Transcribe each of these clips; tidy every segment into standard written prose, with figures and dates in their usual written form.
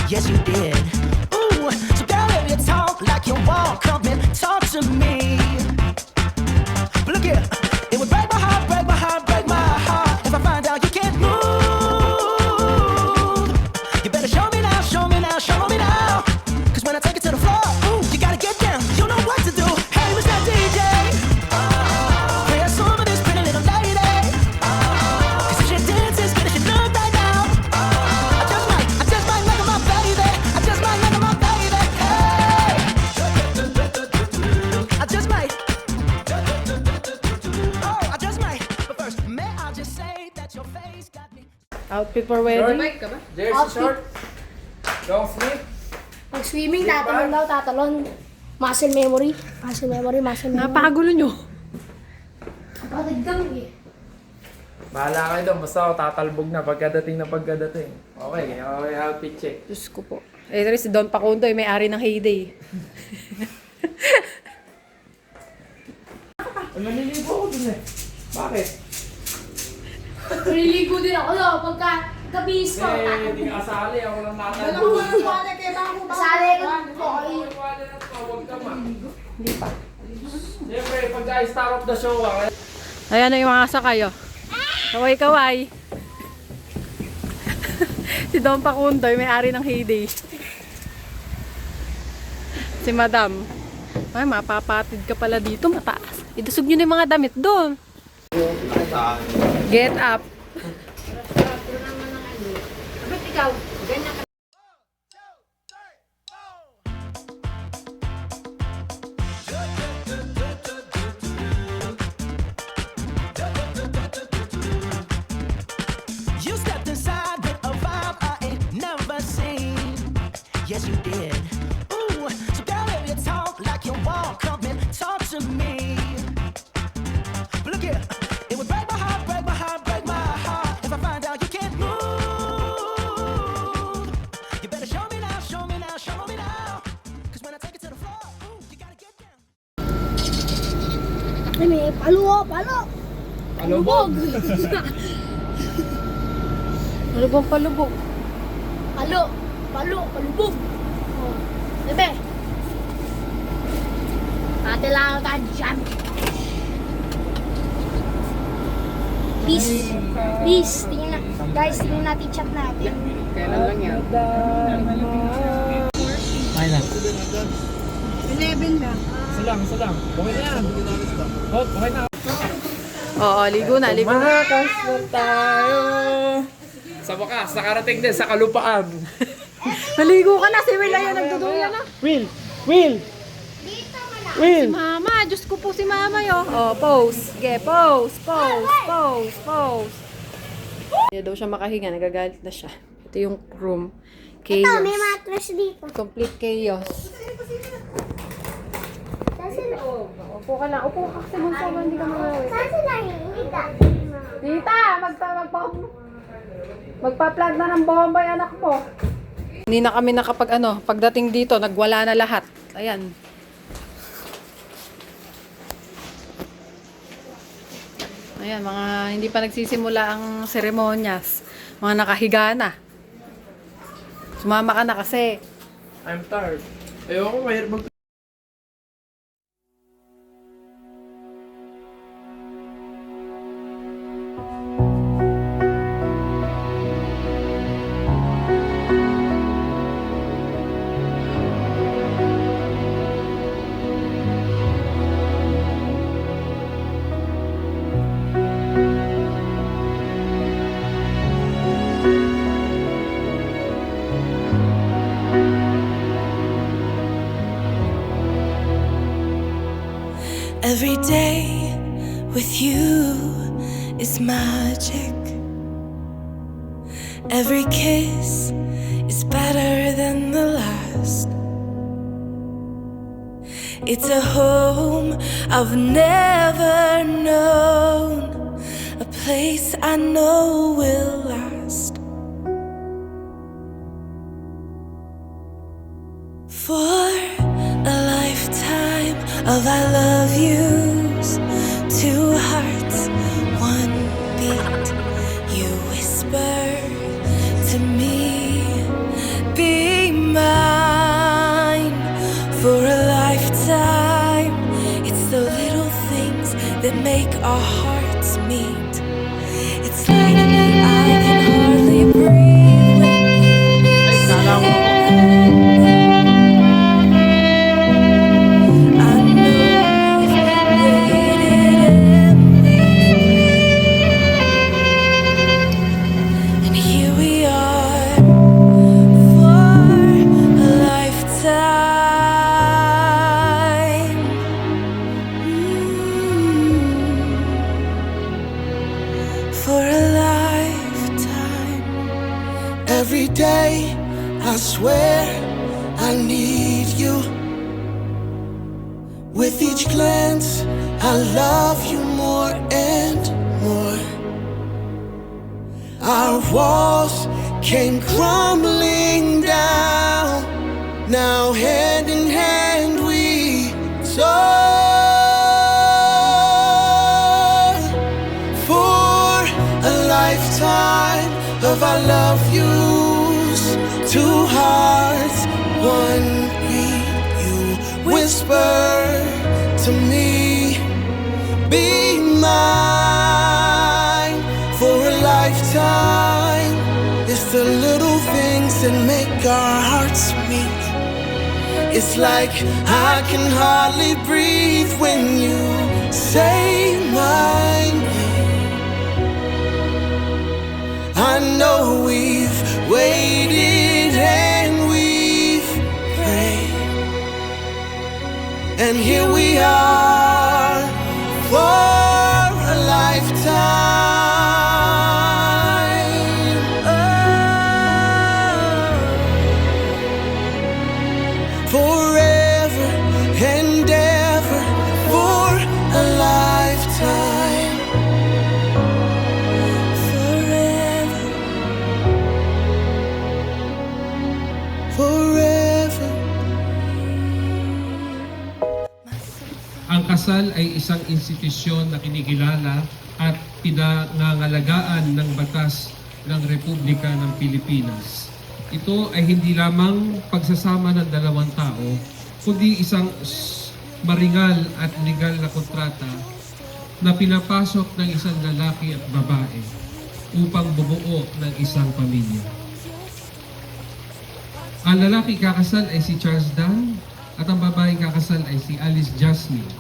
Yes, you did. Ooh, so girl, if you talk like you walk, come and talk to me. But look here, it would break my heart, break my heart, break my heart if I find out you can't move. You better show me now, show me now, show me now. Cause when I take it to the floor, ooh, you gotta get down. You know what to do. Hey, Mr. DJ, play a song for this pretty little lady. Cause if she dances, get she love right now. I just might make her my baby. I just might make her my baby. Hey, I just might. Oh, I just might. But first, may I just say that your face got me. Outfit for wedding. Bike ka ba? Jersey short. Long sleeve. Pag swimming, tatalon daw, tatalon. Muscle memory. Muscle memory, muscle memory. Napakagulo nyo. Kapatid kami eh. Bahala kayo doon. Basta ako tatalbog na pagkadating na pagkadating. Okay, okay, outfit check. Diyos ko po. Eh, ito rin si Don Pacundo, may-ari ng Heyday. Maliligo ako dun eh. Bakit? Naliligo din ako daw, pagka-bihis ko. Hindi ka kasali. Ako lang tatalbog. Sali ko po. Huwag ka ma. Hindi pa. Siyempre, pagka-star of the show ka. Ayan na yung mga sakayo. Kaway-kaway. Si Don Pacundo, may-ari ng Heyday. Si Madam. Ay, mapapatid ka pala dito, mataas. Idusog nyo na yung mga damit doon. Get up. Ba't ikaw? Ganyan ka. You stepped inside with a vibe I ain't never seen. Yes, you did. Ooh, so girl, if you talk like you walk, come and talk to me. But look here, it would break my heart, break my heart, break my heart if I find out you can't move. You better show me now, show me now, show me now. Cause when I take it to the floor, ooh, you gotta get down. Ay, may palo, palo. Palubog. Ano bang palubog? Palo, palo, palubog. Oh. Bebe. Ate lang tayo dyan. Please, please, tingnan na. Guys, tingnan natin chat natin. Kailan lang yan? Ay na. 11 lang. Isa lang. Okay na yan. Okay na. Oo, ligo na, ligo na. Makakas na tayo. Sa wakas, nakarating din sa kalupaan. Naligo ka na, si Will ayun, nagduduyan na. Will! Si Mama, Diyos ko po si Mama yo. Oh, pose. Sige, pose. Hindi daw siya makahinga, nagagalit na siya. Ito yung room. Chaos. Ito, may mattress dito. Complete chaos. Saan sila? Upo ka lang. Upo ka kasi bunso mo, hindi ka mangawin. Saan sila hihiga? Tita, magpa-plug na ng bomba yung anak mo. Hindi na kami pagdating dito, nagwala na lahat. Ayan. Ayan, mga hindi pa nagsisimula ang seremonyas. Mga nakahiga na. Sumama ka na kasi. I'm tired. Ayoko, mahirap mag... Every day with you is magic. Every kiss is better than the last. It's a home I've never known, a place I know will last. For a lifetime of I love yous, two hearts, one beat. You whisper to me, be make our hearts meet. It's like I can hardly breathe when Kala ko. I know we've waited and and here we are for a lifetime. For a lifetime. Every day, I swear I need you. With each glance, I love you more and more. Our walls came crumbling down. Now, hand in hand, we soar for a lifetime of I love yous. Two hearts, one beat. You whisper to me, be mine for a lifetime. It's the little things that make our hearts meet. It's like I can hardly breathe when you say my name. I know we've waited and we've prayed, and here we are for a lifetime. Forever and ever for a lifetime. Forever. Forever. Ang kasal ay isang institusyon na kinikilala at pinangangalagaan ng batas ng Republika ng Pilipinas. Ito ay hindi lamang pagsasama ng dalawang tao, kundi isang maringal at legal na kontrata na pinapasok ng isang lalaki at babae upang bumuo ng isang pamilya. Ang lalaki kakasal ay si Charles Dan at ang babae kakasal ay si Alice Jasmine.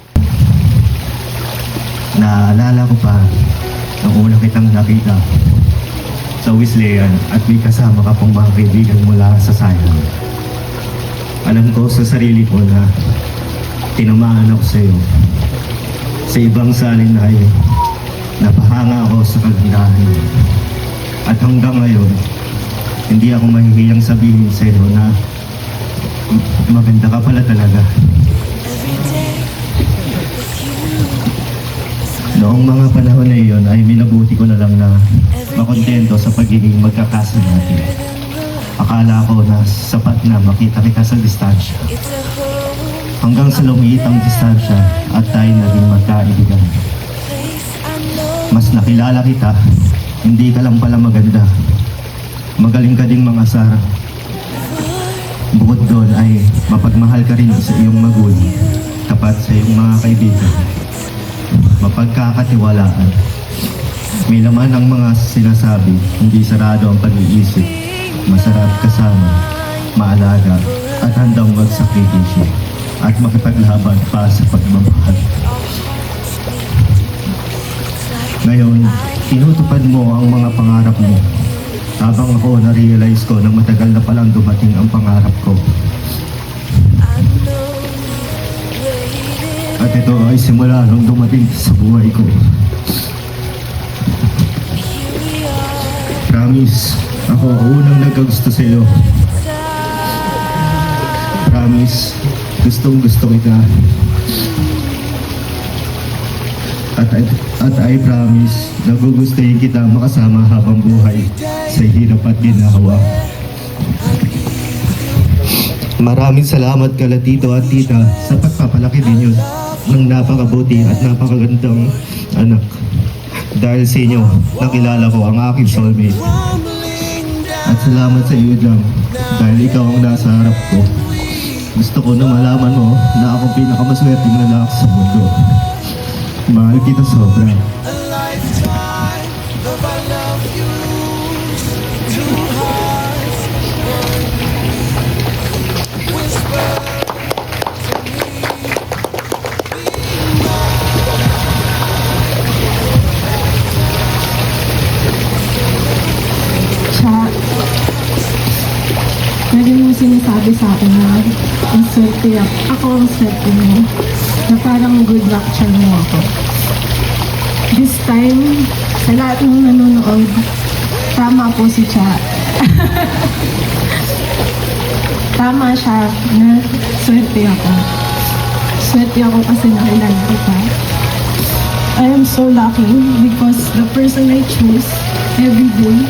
Naalala ko pa nung una kitang nakita sa Wesleyan at may kasama ka pong mga kaibigan mula sa sayang. Alam ko sa sarili ko na tinamaan ako sa iyo. Sa ibang salin ay napahanga ako sa kaginahan. At hanggang ngayon, hindi ako mahihiyang sabihin sa iyo na maganda ka pala talaga. Every day with you. Noong mga panahon na iyon ay minabuti ko na lang na makontento sa pagiging magkakasal natin. Akala ko na sapat na makita kita sa distansya. It's a whole Hanggang sa lumiit ang distansya at tayo naging magkaibigan. place I know. Mas nakilala kita, hindi ka lang pala maganda. Magaling ka ding mangasar. Bukod doon ay mapagmahal ka rin sa iyong magulang, tapat sa iyong mga kaibigan, mapagkakatiwalaan. May laman ang mga sinasabi, hindi sarado ang pag-iisip, masarap kasama, maalaga, at handang magsakripisyo, at makipaglaban pa sa pagmamahal. Ngayon, tinutupad mo ang mga pangarap mo. Habang ako na-realize ko na matagal na palang dumating ang pangarap ko. I know we've waited. At ito ay simula nung dumating sa buhay ko. Here we are. Promise, ako ang unang nagkagusto sa iyo. Promise, gustong gusto kita. At I promise, nagugustuhin kita makasama habang buhay sa hirap at ginhawa. Maraming salamat kala tito at tita sa pagpapalaki ninyo ng napakabuti at napakagandang anak. Dahil sa inyo, nakilala ko ang aking soulmate. At salamat sa iyo, Jam, dahil ikaw ang nasa harap ko. Gusto ko na malaman mo na ako pinakamaswerteng lalaki sa mundo. Mahal kita sobra. A lifetime of I love you. Two hearts, one whisper to me. Siya, lagi mong sinasabi sa akin na ang swerte ako ang swerte mo, na parang good luck charm mo ako. This time, sa lahat ng nanonood, tama po si Cha. Tama siya na swerte ako. Swerte ako kasi nakilala kita. I am so lucky because the person I choose every day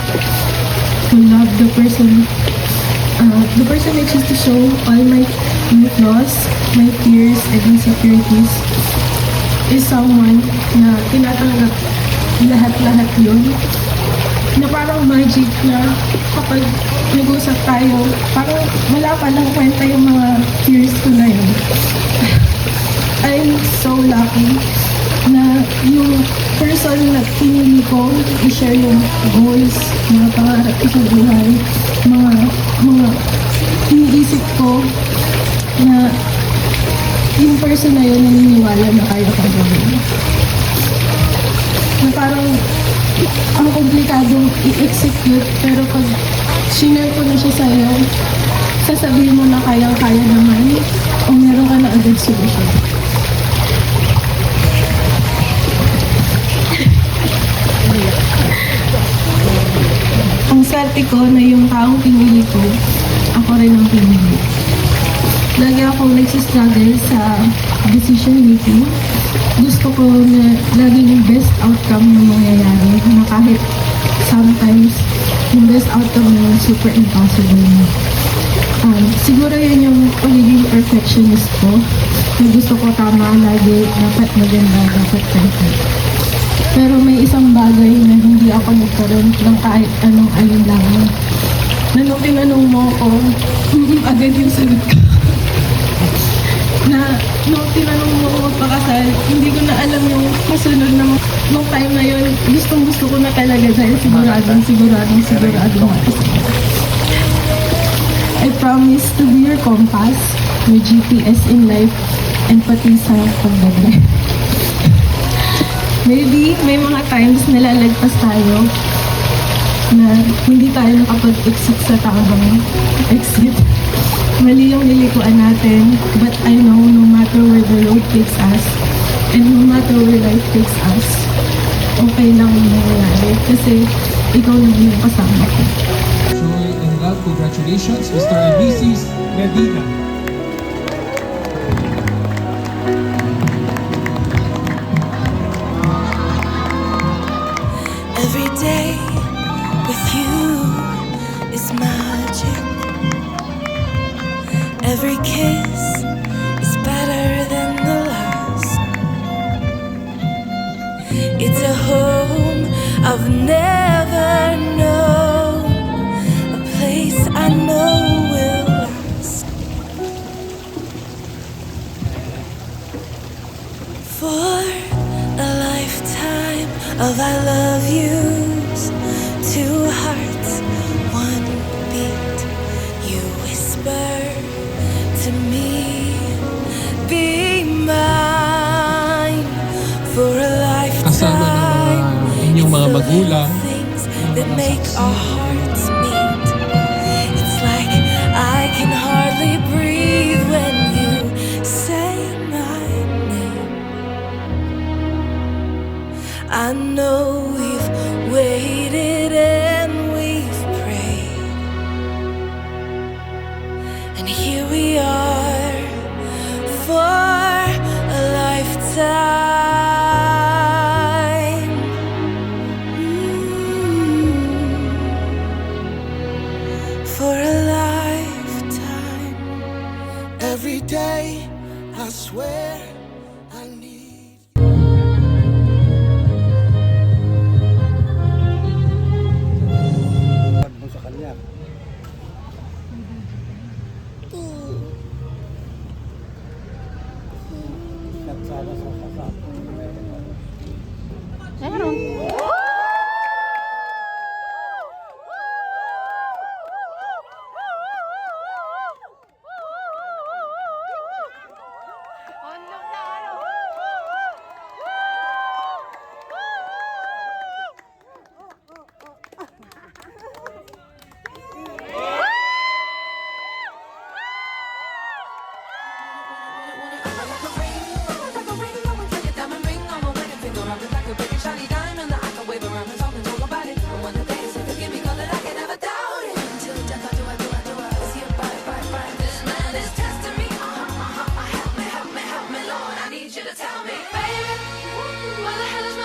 to love the person I choose to show all my flaws, my fears, and insecurities is someone na tinatanggap lahat-lahat yun. Na parang magic na kapag nag-usap tayo, parang wala pa lang kwenta yung mga fears ko na yun. I'm so lucky na yung person na pinili ko i-share yung goals, mga pangarap ko sa buhay, mga iniisip ko na yung person na yun naniniwala na kaya ko gawin. Na parang ang komplikadong i-execute pero pag sinare ko na siya sa'yo, sasabihin mo na kayang-kaya naman o meron ka na agad solusyon. Ang swerte ko na yung taong pinili ko, ako rin ang pinili. Lagi ako nagsistruggle sa decision making. Gusto ko na lagi yung best outcome na mangyayari na kahit sometimes yung best outcome na yun super impossible na. Siguro yun yung pagiging perfectionist ko. Na gusto ko tama lagi, dapat maganda, dapat perfect. Pero may isang bagay na hindi ako nagkaroon ng kahit anong alinlangan. Na nung tinanong mo ako, agad yung sagot ko. Na nung tinanong mo ako magpakasal, hindi ko na alam yung kasunod na nung time na yun, gustong-gusto ko na talaga dahil siguradong makasal. I promise to be your compass, your GPS in life, and pati sa pagdadrive. Maybe may mga times na lalagpas tayo na hindi tayo nakapag-exit sa tamang exit. Mali yung nilikuan natin, but I know no matter where the road takes us, and no matter where life takes us, okay lang yung nangyayari kasi ikaw na yung kasama ko. Joy and love, congratulations, Mr. and Mrs. Medina. Every day with you is magic. Every kiss is better than the last. It's a home I've never known, a place I know will last. For a lifetime of I love yous, two hearts, one beat. You whisper to me, be mine for a Kasama lifetime. ng inyong mga magulang, Things that make our hearts meet. It's like I can hardly breathe when you say my name. I know we've waited and we've prayed, and here we are for a lifetime. For a lifetime. Every day, I swear I need. baby. What the hell is